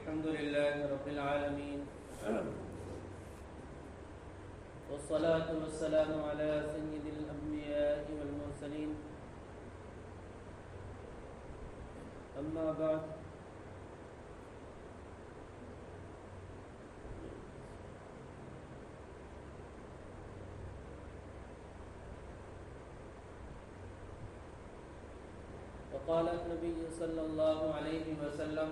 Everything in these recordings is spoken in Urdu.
الحمد لله رب العالمين والصلاة والسلام على سيد الأنبياء والمرسلين أما بعد وقال النبي صلى الله عليه وسلم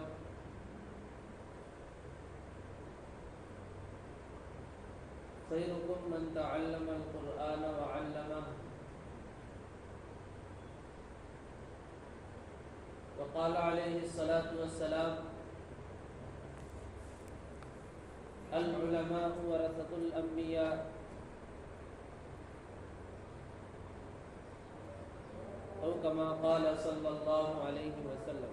خيركم من تعلم القرآن وعلمه وقال عليه الصلاة والسلام العلماء ورثة الأنبياء أو كما قال صلى الله عليه وسلم.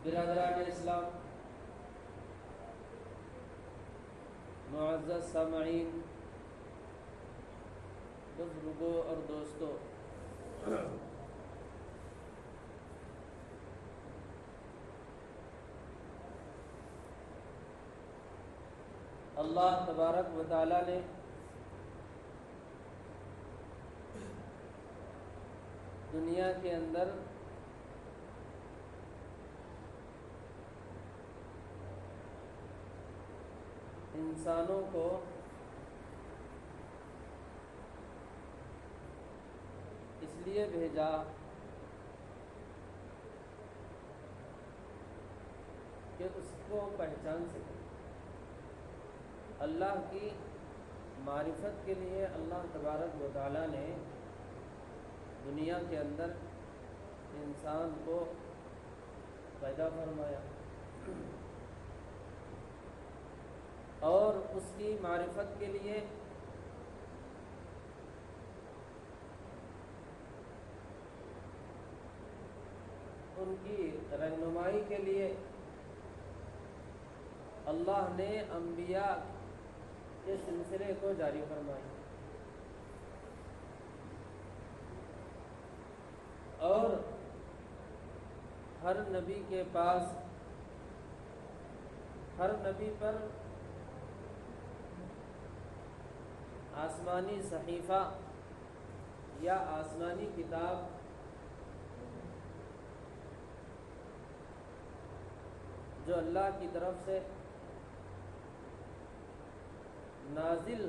برادران اسلام، معزز سامعین، بزرگوں اور دوستوں، اللہ تبارک و تعالی نے دنیا کے اندر انسانوں کو اس لیے بھیجا کہ اس کو پہچان سکے. اللہ کی معرفت کے لیے اللہ تبارک و تعالی نے دنیا کے اندر انسان کو پیدا فرمایا اور اس کی معرفت کے لیے ان کی رہنمائی کے لیے اللہ نے انبیاء کے سلسلے کو جاری فرمایا. اور ہر نبی کے پاس، ہر نبی پر آسمانی صحیفہ یا آسمانی کتاب جو اللہ کی طرف سے نازل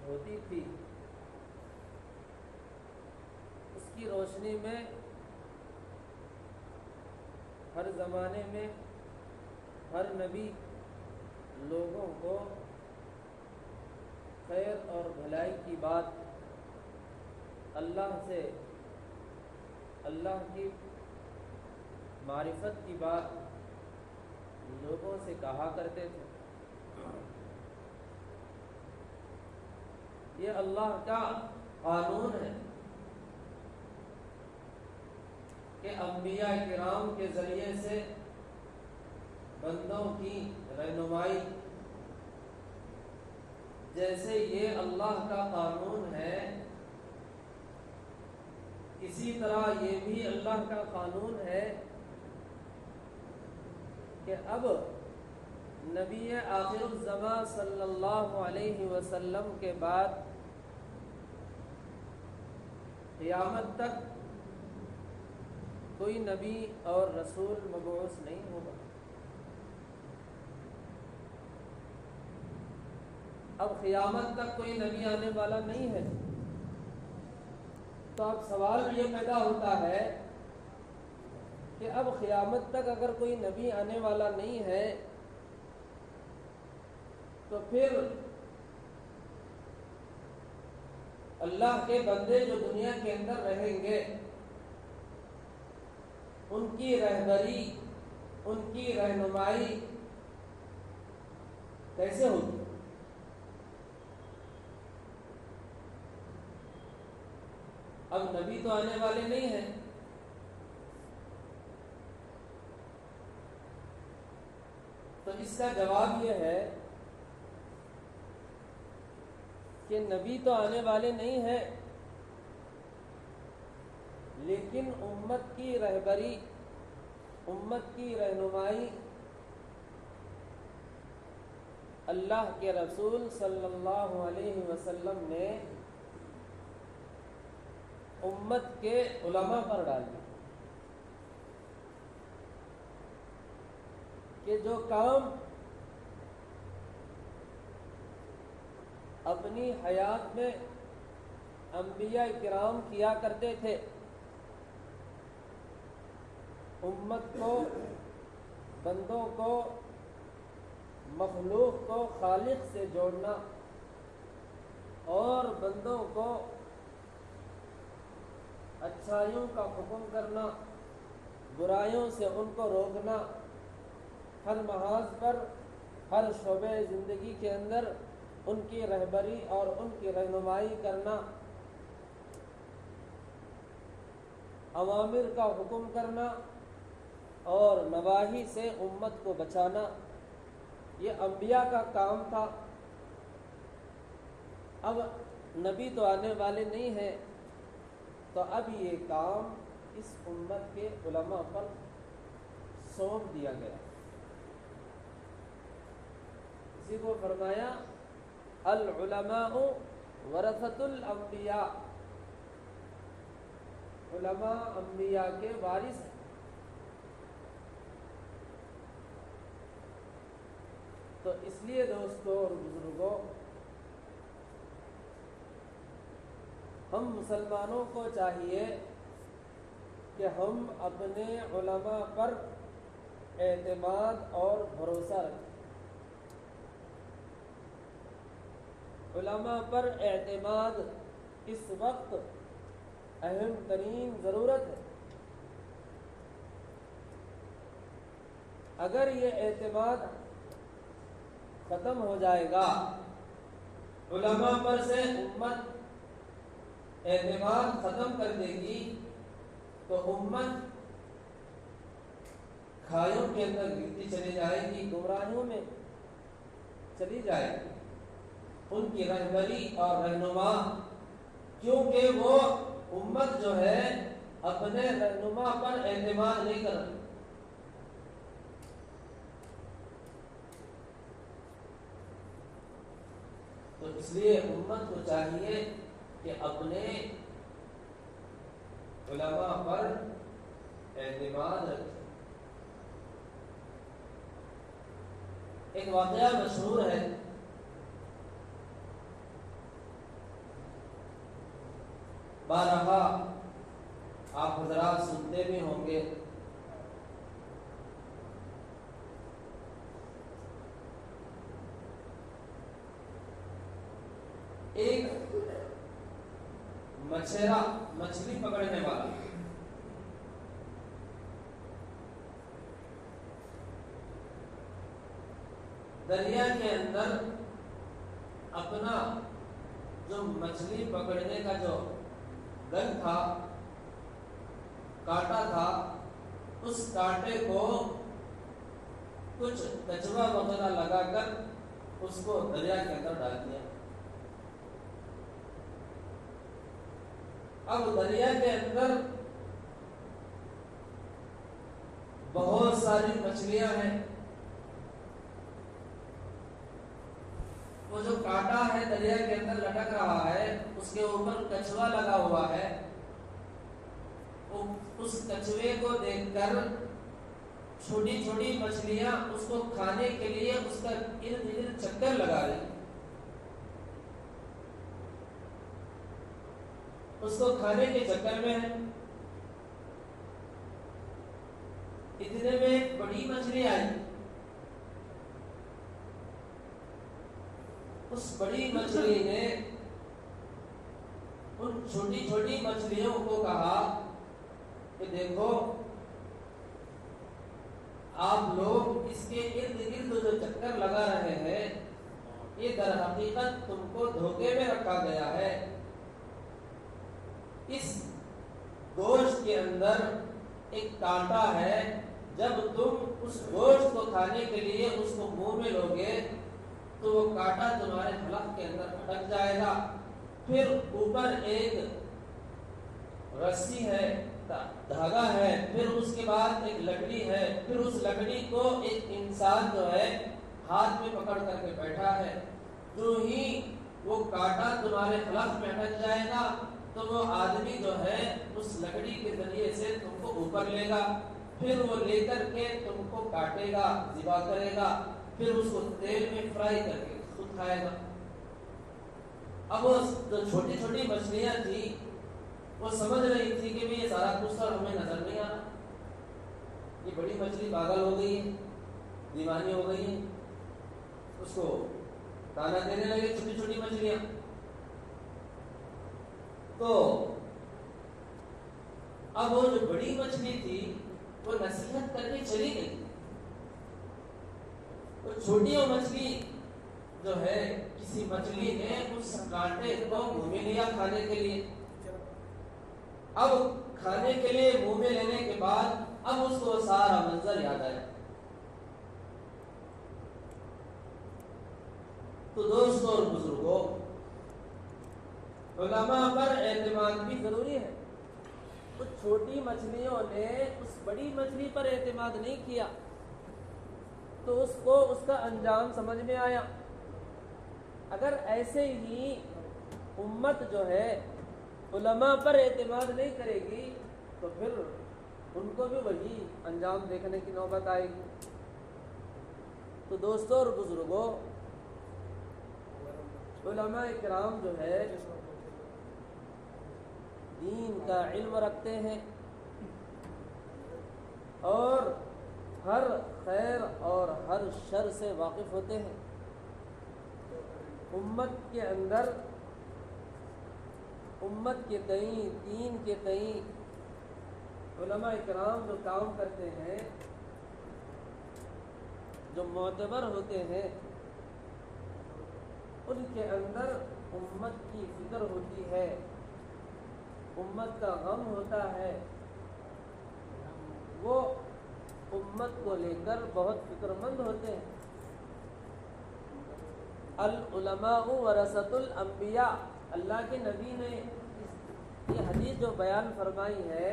ہوتی تھی، اس کی روشنی میں ہر زمانے میں ہر نبی لوگوں کو خیر اور بھلائی کی بات، اللہ سے، اللہ کی معرفت کی بات لوگوں سے کہا کرتے تھے. یہ اللہ کا قانون ہے کہ انبیاء کرام کے ذریعے سے بندوں کی رہنمائی، جیسے یہ اللہ کا قانون ہے اسی طرح یہ بھی اللہ کا قانون ہے کہ اب نبی آخر الزمان صلی اللہ علیہ وسلم کے بعد قیامت تک کوئی نبی اور رسول مبعوث نہیں ہوگا. اب قیامت تک کوئی نبی آنے والا نہیں ہے، تو اب سوال یہ پیدا ہوتا ہے کہ اب قیامت تک اگر کوئی نبی آنے والا نہیں ہے تو پھر اللہ کے بندے جو دنیا کے اندر رہیں گے ان کی رہبری، ان کی رہنمائی کیسے ہوگی؟ اب نبی تو آنے والے نہیں ہیں، تو اس کا جواب یہ ہے کہ نبی تو آنے والے نہیں ہیں، لیکن امت کی رہبری، امت کی رہنمائی اللہ کے رسول صلی اللہ علیہ وسلم نے امت کے علماء پر ڈالی کہ جو کام اپنی حیات میں انبیاء کرام کیا کرتے تھے، امت کو، بندوں کو، مخلوق کو خالق سے جوڑنا اور بندوں کو اچھائیوں کا حکم کرنا، برائیوں سے ان کو روکنا، ہر محاذ پر، ہر شعبہ زندگی کے اندر ان کی رہبری اور ان کی رہنمائی کرنا، اوامر کا حکم کرنا اور نواہی سے امت کو بچانا، یہ انبیاء کا کام تھا۔ اب نبی تو آنے والے نہیں ہیں، تو اب یہ کام اس امت کے علماء پر سونپ دیا گیا۔ اسی کو فرمایا العلماء ورثۃ الانبیاء، علماء انبیاء کے وارث ہیں۔ تو اس لیے دوستو اور بزرگوں، ہم مسلمانوں کو چاہیے کہ ہم اپنے علماء پر اعتماد اور بھروسہ رکھیں۔ علماء پر اعتماد اس وقت اہم ترین ضرورت ہے۔ اگر یہ اعتماد ختم ہو جائے گا، علماء پر سے امت اعتماد ختم کر دے گی، تو امت کھائیوں کے اندر گرتی چلی جائے گی، گمراہیوں میں چلی جائے گی۔ ان کی رہبری اور رہنما، کیونکہ وہ امت جو ہے اپنے رہنما پر اعتماد نہیں کر رہی۔ تو اس لیے امت کو چاہیے کہ اپنے علماء پر اعتماد رکھے۔ ایک واقعہ مشہور ہے، بارہا آپ حضرات سنتے بھی ہوں گے۔ ایک مچھیرا، مچھلی پکڑنے والا، دریا کے اندر اپنا جو مچھلی پکڑنے کا جو گن تھا، کانٹا تھا، اس کانٹے کو کچھ کچوا وغیرہ لگا کر اس کو دریا کے اندر ڈال دیا۔ اب دریا کے اندر بہت ساری مچھلیاں ہیں، وہ جو کانٹا ہے دریا کے اندر لٹک رہا ہے، اس کے اوپر کچھوا لگا ہوا ہے۔ اس کچھوے کو دیکھ کر چھوٹی چھوٹی مچھلیاں اس کو کھانے کے لیے اس کا ارد گرد چکر لگا رہی، اس کو کھانے کے چکر میں ہے۔ اتنے میں ایک بڑی مچھلی آئی، اس بڑی مچھلی نے ان چھوٹی چھوٹی مچھلیوں کو کہا کہ دیکھو، آپ لوگ اس کے ارد گرد جو چکر لگا رہے ہیں، یہ در حقیقت تم کو دھوکے میں رکھا گیا ہے۔ اس گوشت کے اندر ایک کانٹا ہے، جب تم اس گوشت کو کھانے کے لیے اس کو منہ میں لو گے تو وہ کانٹا تمہارے حلق کے اندر اٹک جائے گا، پھر اوپر ایک رسی ہے، دھاگا ہے، پھر اس کے بعد ایک لکڑی ہے، پھر اس لکڑی کو ایک انسان جو ہے ہاتھ میں پکڑ کر کے بیٹھا ہے، جو ہی وہ کانٹا تمہارے خلاف میں اٹک جائے گا تو وہ آدمی جو ہے اس لکڑی کے ذریعے سے تم کو اوپر لے گا، پھر وہ لے کر کے تم کو کاٹے گا، ذبح کرے گا، پھر اس کو تیل میں فرائی کر کے خود کھائے گا۔ اب وہ جو چھوٹی چھوٹی مچھلیاں تھی وہ سمجھ رہی تھی کہ یہ سارا کچھ ہمیں نظر نہیں آ رہا، یہ بڑی مچھلی پاگل ہو گئی ہے، دیوانی ہو گئی ہے، اس کو دانا دینے لگے چھوٹی چھوٹی مچھلیاں۔ تو اب وہ جو بڑی مچھلی تھی وہ نصیحت کر کے چلی گئی، وہ چھوٹی مچھلی جو ہے کسی مچھلی نے اس کانٹے کو منہ میں لیا کھانے کے لیے، اب کھانے کے لیے منہ میں لینے کے بعد اب اس کو سارا منظر یاد آیا۔ تو دوستوں اور بزرگوں، علماء پر اعتماد بھی ضروری ہے۔ کچھ چھوٹی مچھلیوں نے اس بڑی مچھلی پر اعتماد نہیں کیا تو اس کو اس کا انجام سمجھ میں آیا۔ اگر ایسے ہی امت جو ہے علماء پر اعتماد نہیں کرے گی تو پھر ان کو بھی وہی انجام دیکھنے کی نوبت آئے گی۔ تو دوستوں اور بزرگوں، علماء کرام جو ہے دین کا علم رکھتے ہیں اور ہر خیر اور ہر شر سے واقف ہوتے ہیں۔ امت کے اندر امت کے تئیں، دین کے تئیں علماء کرام جو کام کرتے ہیں، جو معتبر ہوتے ہیں، ان کے اندر امت کی فکر ہوتی ہے، امت کا غم ہوتا ہے، وہ امت کو لے کر بہت فکر مند ہوتے ہیں۔ العلماء ورثۃ الانبیاء، اللہ کے نبی نے یہ حدیث جو بیان فرمائی ہے،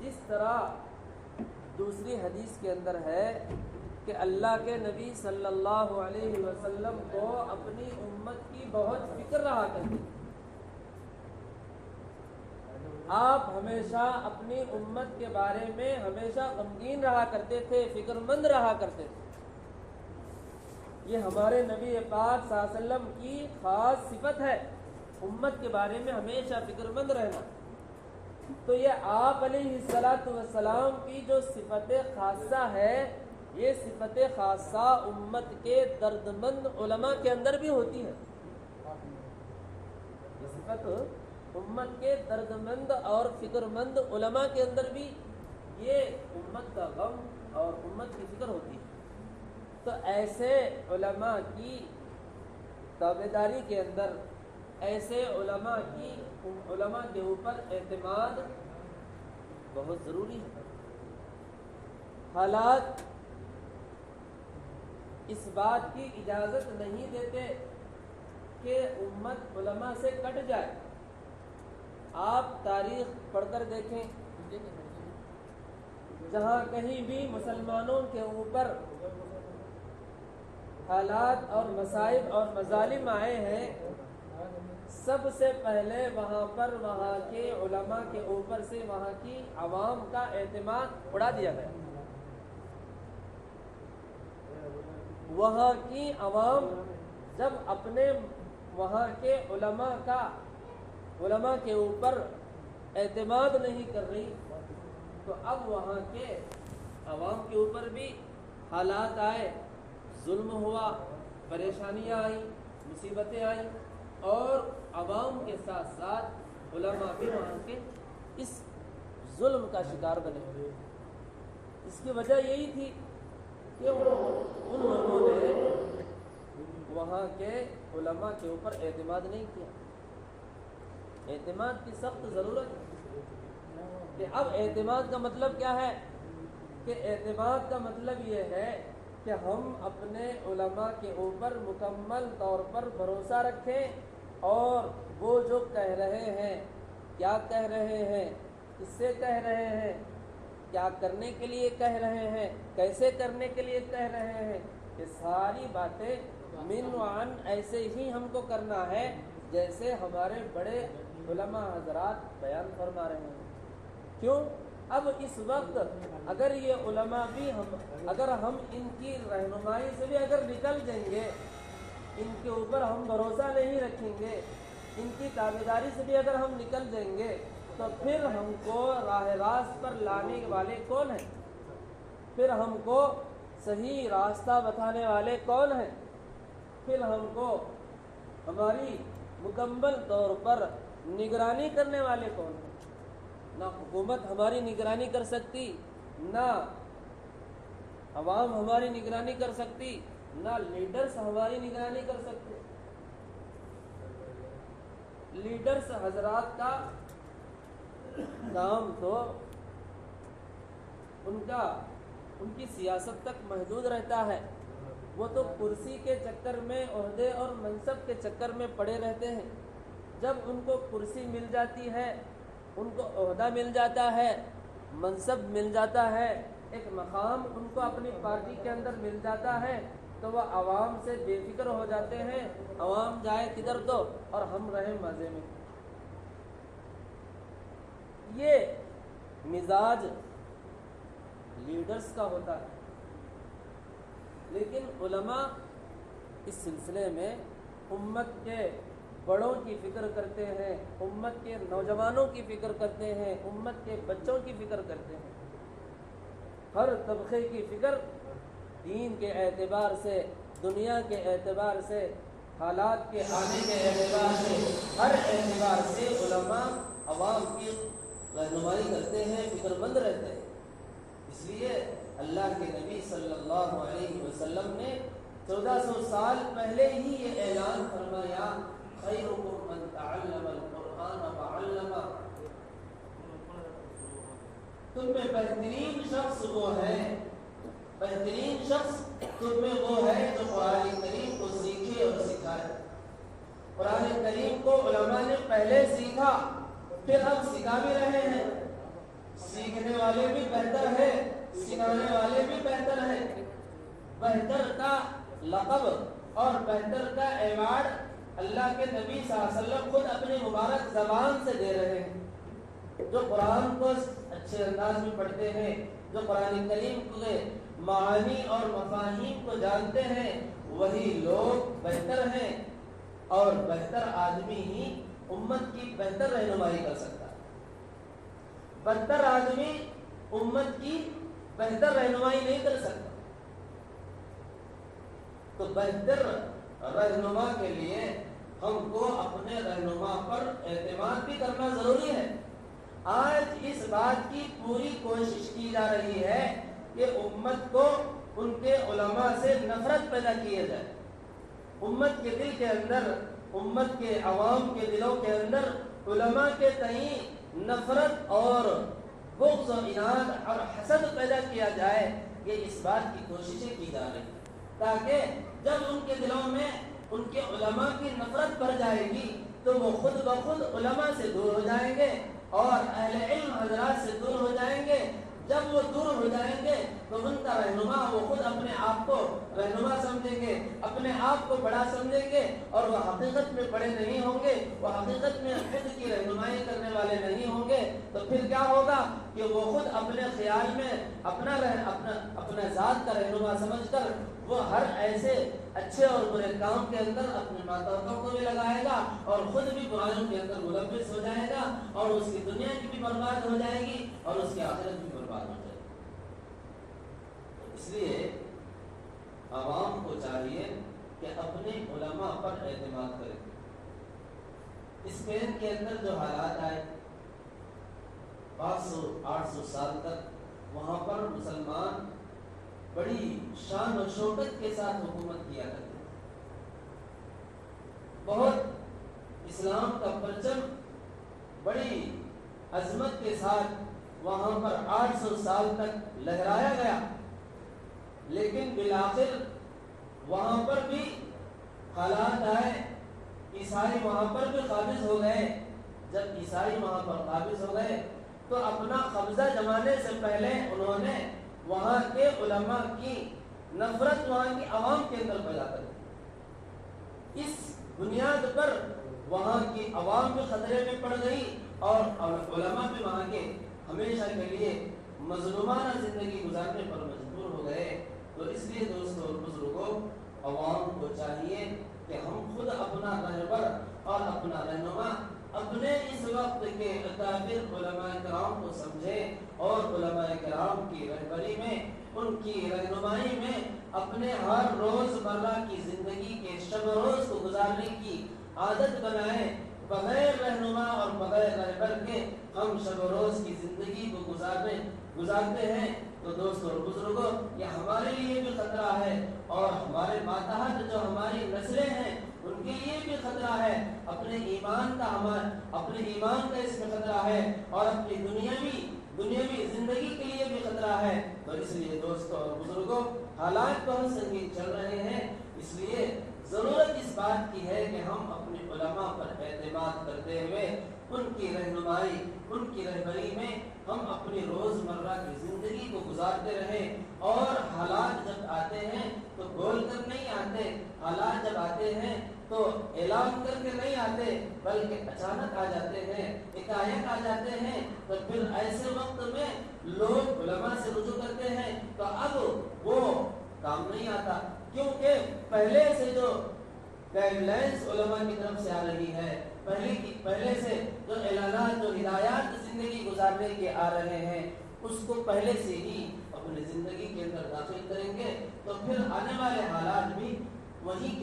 جس طرح دوسری حدیث کے اندر ہے کہ اللہ کے نبی صلی اللہ علیہ وسلم کو اپنی امت کی بہت فکر رہا کرتی، آپ ہمیشہ اپنی امت کے بارے میں ہمیشہ غمگین رہا کرتے تھے، فکر مند رہا کرتے تھے۔ یہ ہمارے نبی پاک صلی اللہ علیہ وسلم کی خاص صفت ہے، امت کے بارے میں ہمیشہ فکر مند رہنا۔ تو یہ آپ علیہ السلام کی جو صفت خاصہ ہے، یہ صفت خاصہ امت کے درد مند علماء کے اندر بھی ہوتی ہے۔ یہ صفت امت کے درد مند اور فکر مند علماء کے اندر بھی یہ امت کا غم اور امت کی فکر ہوتی ہے۔ تو ایسے علماء کی تابعداری کے اندر، ایسے علماء کے اوپر اعتماد بہت ضروری ہے۔ حالات اس بات کی اجازت نہیں دیتے کہ امت علماء سے کٹ جائے۔ آپ تاریخ پڑھ کر دیکھیں، جہاں کہیں بھی مسلمانوں کے اوپر حالات اور مصائب اور مظالم آئے ہیں، سب سے پہلے وہاں پر وہاں کے علماء کے اوپر سے وہاں کی عوام کا اعتماد اڑا دیا گیا۔ وہاں کی عوام جب اپنے وہاں کے علماء کے اوپر اعتماد نہیں کر رہی تو اب وہاں کے عوام کے اوپر بھی حالات آئے، ظلم ہوا، پریشانیاں آئیں، مصیبتیں آئیں، اور عوام کے ساتھ ساتھ علماء بھی وہاں کے اس ظلم کا شکار بنے۔ اس کی وجہ یہی تھی کہ ان لوگوں نے وہاں کے علماء کے اوپر اعتماد نہیں کیا۔ اعتماد کی سخت ضرورت ہے کہ اب اعتماد کا مطلب کیا ہے؟ کہ اعتماد کا مطلب یہ ہے کہ ہم اپنے علماء کے اوپر مکمل طور پر بھروسہ رکھیں اور وہ جو کہہ رہے ہیں کیا کہہ رہے ہیں، کس سے کہہ رہے ہیں، کیا کرنے کے لیے کہہ رہے ہیں، کیسے کرنے کے لیے کہہ رہے ہیں، یہ ساری باتیں من وعن ایسے ہی ہم کو کرنا ہے جیسے ہمارے بڑے علماء حضرات بیان فرما رہے ہیں۔ کیوں؟ اب اس وقت اگر یہ علماء بھی اگر ہم ان کی رہنمائی سے بھی اگر نکل جائیں گے، ان کے اوپر ہم بھروسہ نہیں رکھیں گے، ان کی تابعداری سے بھی اگر ہم نکل جائیں گے، تو پھر ہم کو راہ راست پر لانے والے کون ہیں؟ پھر ہم کو صحیح راستہ بتانے والے کون ہیں؟ پھر ہم کو ہماری مکمل طور پر نگرانی کرنے والے کون ہیں؟ نہ حکومت ہماری نگرانی کر سکتی، نہ عوام ہماری نگرانی کر سکتی، نہ لیڈرز ہماری نگرانی کر سکتے۔ لیڈرز حضرات کا کام تو ان کی سیاست تک محدود رہتا ہے، وہ تو کرسی کے چکر میں، عہدے اور منصب کے چکر میں پڑے رہتے ہیں۔ جب ان کو کرسی مل جاتی ہے، ان کو عہدہ مل جاتا ہے، منصب مل جاتا ہے، ایک مقام ان کو اپنی پارٹی کے اندر مل جاتا ہے، تو وہ عوام سے بے فکر ہو جاتے ہیں، عوام جائے کدھر تو اور ہم رہیں مزے میں۔ یہ مزاج لیڈرز کا ہوتا ہے، لیکن علماء اس سلسلے میں امت کے بڑوں کی فکر کرتے ہیں، امت کے نوجوانوں کی فکر کرتے ہیں، امت کے بچوں کی فکر کرتے ہیں، ہر طبقے کی فکر، دین کے اعتبار سے، دنیا کے اعتبار سے، حالات کے آنے کے اعتبار سے، ہر اعتبار سے علماء عوام کی رہنمائی کرتے ہیں، فکر مند رہتے ہیں۔ اس لیے اللہ کے نبی صلی اللہ علیہ وسلم نے 1400 سال پہلے ہی یہ اعلان فرمایا، خیرکم من تعلم القرآن وعلمہ، تم میں بہترین شخص وہ ہے، بہترین شخص تم میں وہ ہے جو قرآن کریم کو سیکھے اور سکھائے۔ قرآن کریم کو علماء نے پہلے سیکھا، پھر اب سکھا بھی رہے ہیں۔ سیکھنے والے بھی بہتر ہیں، سکھانے والے بھی بہتر ہیں۔ بہتر کا لقب اور بہتر کا ایوارڈ اللہ کے نبی صلی اللہ علیہ وسلم خود اپنی مبارک زبان سے دے رہے ہیں۔ جو قرآن کو اچھے انداز میں پڑھتے ہیں، جو قرآن کریم کے معانی اور مفاہیم کو جانتے ہیں، وہی لوگ بہتر ہیں، اور بہتر آدمی ہی امت کی بہتر رہنمائی کر سکتا ہے۔ بدتر آدمی امت کی بہتر رہنمائی نہیں کر سکتا۔ تو بہتر رہنما کے لیے ہم کو اپنے رہنما پر اعتماد بھی کرنا ضروری ہے۔ آج اس بات کی پوری کوشش کی جا رہی ہے کہ امت کو ان کے علماء سے نفرت پیدا کیے جائے، امت کے دل کے اندر، امت کے عوام کے دلوں کے اندر علماء کے تئیں نفرت اور بغض و عناد اور حسد پیدا کیا جائے۔ یہ اس بات کی کوششیں کی جا رہی ہیں، تاکہ جب ان کے دلوں میں ان کے علماء کی نفرت بڑھ جائے گی تو وہ خود بخود علماء سے دور ہو جائیں گے اور اہل علم حضرات سے دور ہو جائیں گے۔ جب وہ دور ہو جائیں گے تو ان کا رہنما، وہ خود اپنے آپ کو رہنما سمجھیں گے، اپنے آپ کو بڑا سمجھیں گے، اور وہ حقیقت میں بڑے نہیں ہوں گے، وہ حقیقت میں خود کی رہنمائی کرنے والے نہیں ہوں گے۔ تو پھر کیا ہوگا کہ وہ خود اپنے خیال میں اپنا ذات کا رہنما سمجھ کر وہ ہر ایسے اچھے اور برے کام کے اندر اپنے ماتحتوں کو بھی لگائے گا اور خود بھی برائیوں کے اندر ملوث ہو جائے گا، اور اس کی دنیا کی بھی برباد ہو جائے گی اور اس کی آخرت بھی برباد ہو جائے گی۔ اس لیے عوام کو چاہیے کہ اپنے علماء پر اعتماد کرے۔ اسپین کے اندر جو حالات آئے 500-800 سال تک، وہاں پر مسلمان بڑی شان و شوکت کے ساتھ حکومت کیا کرتے تھے، بہت اسلام کا پرچم بڑی عظمت کے ساتھ وہاں پر 800 سال تک لہرایا گیا، لیکن بالآخر وہاں پر بھی حالات آئے، عیسائی وہاں پر بھی قابض ہو گئے، جب عیسائی وہاں پر قابض ہو گئے تو اپنا قبضہ جمانے سے پہلے انہوں نے وہاں کے علماء کی نفرت وہاں کی عوام کے اندر پیدا کر دی۔ اس بنیاد پر وہاں کی عوام بھی خطرے میں پڑ گئی اور علماء بھی وہاں کے ہمیشہ کے لیے مظلومانہ زندگی گزارنے پر مجبور ہو گئے۔ تو اس لیے دوستوں اور بزرگوں، عوام کو چاہیے کہ ہم خود اپنا رہبر اور اپنا رہنما اپنے اس وقت کے اکابر علماء کرام کو سمجھیں اور علماء کرام کی رہبری میں، ان کی رہنمائی میں اپنے ہر روز مرہ کی زندگی کے شب و روز کو گزارنے کی عادت بنائیں۔ بغیر رہنما اور بغیر رہبر کے ہم شب و روز کی زندگی کو گزارتے ہیں تو دوستوں اور بزرگوں یہ ہمارے لیے بھی خطرہ ہے اور ہمارے ماتحت جو ہماری نسلیں ہیں ان کے لیے بھی خطرہ ہے، اپنے ایمان کا اس میں خطرہ ہے اور اپنی دنیاوی زندگی کے لیے بھی خطرہ ہے۔ تو اس لیے دوستوں اور بزرگوں، حالات بہت سنگین چل رہے ہیں، اس لیے ضرورت اس بات کی ہے کہ ہم اپنے علماء پر اعتماد کرتے ہوئے ان کی رہنمائی، ان کی رہبری میں ہم اپنی روزمرہ کی زندگی کو گزارتے رہیں اور حالات جب آتے ہیں تو بول کر نہیں آتے، حالات جب آتے ہیں تو اعلان کر کے نہیں آتے بلکہ اچانک آ جاتے ہیں، ایک آ جاتے ہیں۔ تو پھر ایسے وقت میں لوگ علماء سے رجوع کرتے ہیں تو اب وہ کام نہیں آتا، کیونکہ پہلے سے جو گائیڈ لائنس علماء کی طرف سے آ رہی ہے، پہلے سے جو اعلانات، جو ہدایات زندگی گزارنے کے آ رہے ہیں، اس کو پہلے سے ہی اپنی زندگی کے اندر داخل کریں گے تو پھر آنے والے حالات بھی وہیں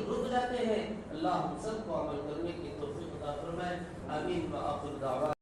رک جاتے ہیں۔ اللہ ہم سب کو عمل کرنے کی توفیق عطا فرمائے، آمین۔ وآخر دعوانا